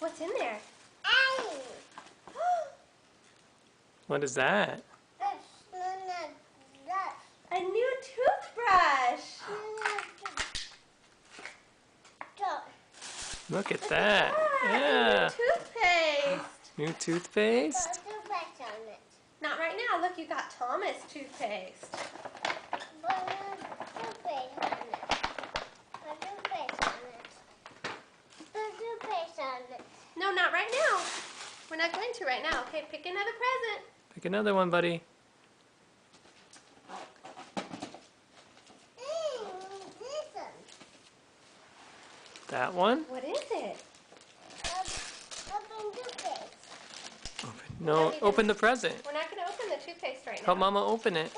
What's in there? What is that? A new toothbrush. Look at Look that. at that. Yeah. A new toothpaste. New toothpaste? Not right now. Look, you got Thomas toothpaste. No, not right now. We're not going to right now. Okay, pick another present. Pick another one, buddy. That one? What is it? Open. No, open the present. We're not going to open the toothpaste right now. Help Mama open it.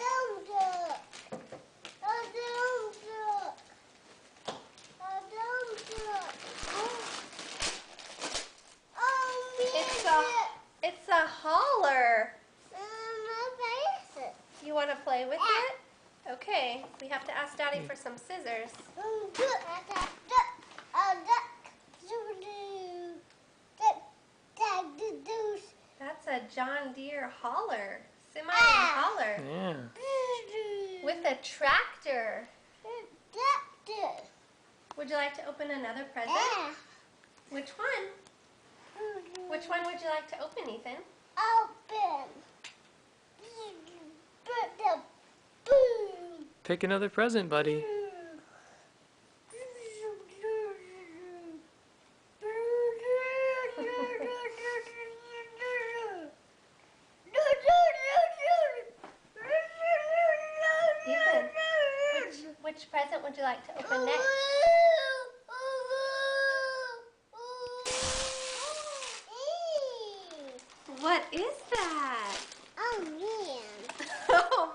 It's a hauler. You want to play with it? Okay, we have to ask Daddy for some scissors. That's a John Deere hauler. Semi-hauler. Yeah. With a tractor. Would you like to open another present? Which one? Which one would you like to open, Ethan? Pick another present, buddy. Ethan, which present would you like to open next? What is that? Oh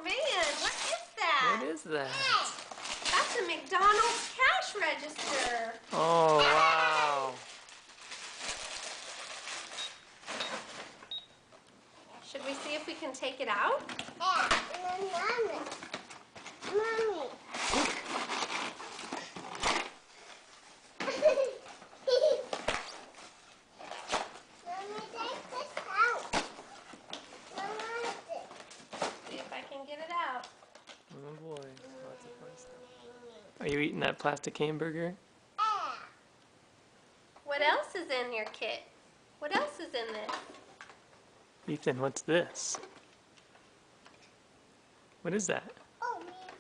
man, what is that? What is that? That's a McDonald's cash register. Oh, wow. Should we see if we can take it out? Mommy. See if I can get it out. Oh boy, lots of fun stuff. Are you eating that plastic hamburger? What else is in your kit? What else is in this? Ethan, what's this? What is that? Oh man.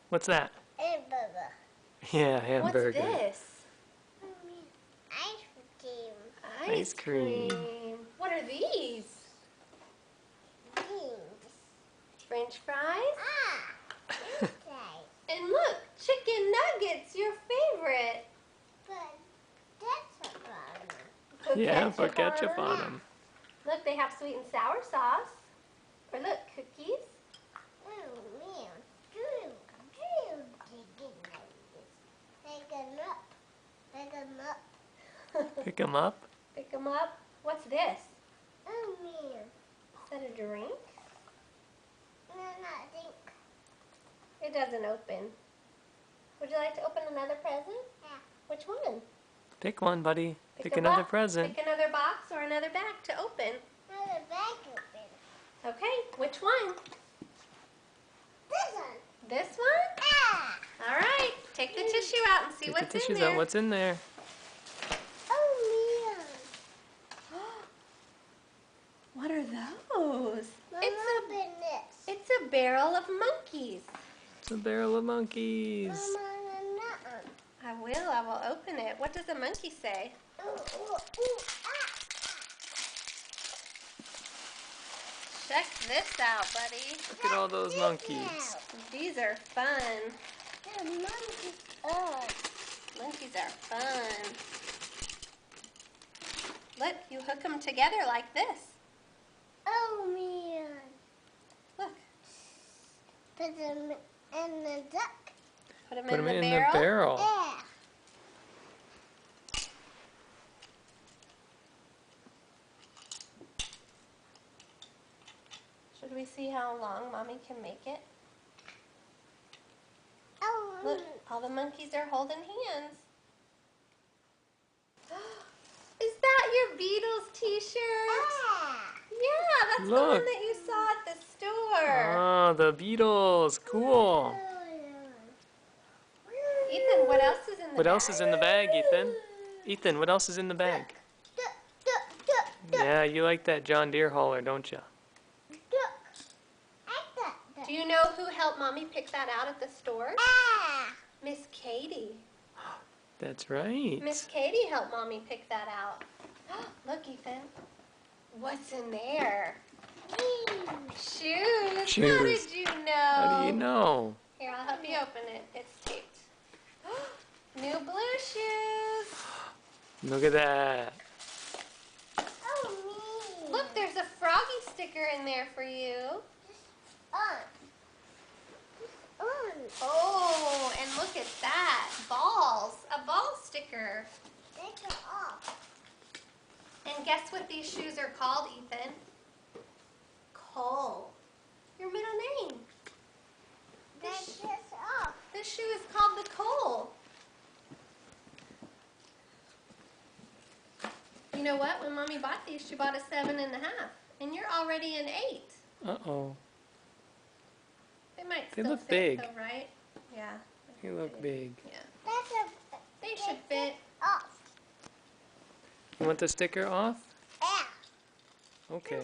What's that? Hamburger. Yeah, hamburger. What's this? Ice cream. Ice cream. What are these? Beans. French fries? Okay. And look, chicken nuggets, your favorite. But that's a problem. Put Yeah, put ketchup ketchup on them. Look, they have sweet and sour sauce. Or look, cookies. Oh man. Pick them up. Pick them up. Pick them up. Pick them up. What's this? Oh man. Is that a drink? No, not think. It doesn't open. Would you like to open another present? Yeah. Which one? Pick one, buddy. Pick a another box. present. Pick another box or another bag to open. Another bag open. Okay, which one? This one. This one? All right, take the tissue out and see Take what's the tissues in there. out. What's in there? Oh man. What are those? Open this. It's a barrel of monkeys. It's a barrel of monkeys. I will open it. What does the monkey say? Check this out, buddy. Look at all those monkeys. These are fun. The monkeys are. Monkeys are fun. Look, you hook them together like this. Oh man. Look. Put them in the duck. Put them Put in them the in barrel. the barrel. Yeah. Should we see how long Mommy can make it? Oh. Look, all the monkeys are holding hands. Is that your Beatles t-shirt? Yeah, that's the Look. one that you saw at the store. Oh, the Beatles. Cool. Ethan, what else is in the bag? What else is in the bag, Ethan? Ethan, what else is in the bag? Yeah, you like that John Deere hauler, don't you? Do you know who helped Mommy pick that out at the store? Miss Katie. That's right. Miss Katie helped Mommy pick that out. Look, Ethan. What's in there? Shoes. Shoes. How did you know? How do you know? Here, I'll help you open it. It's taped. New blue shoes. Look at that. Look, there's a froggy sticker in there for you. Oh, and look at that. Balls. A ball sticker. And guess what these shoes are called, Ethan? Cole. Your middle name. This shoe is called the Cole. You know what? When Mommy bought these, she bought a 7.5. And you're already an 8. Uh-oh. They might They still look fit, big. though, right? Yeah. They look big. Yeah. They should fit. You want the sticker off? Okay.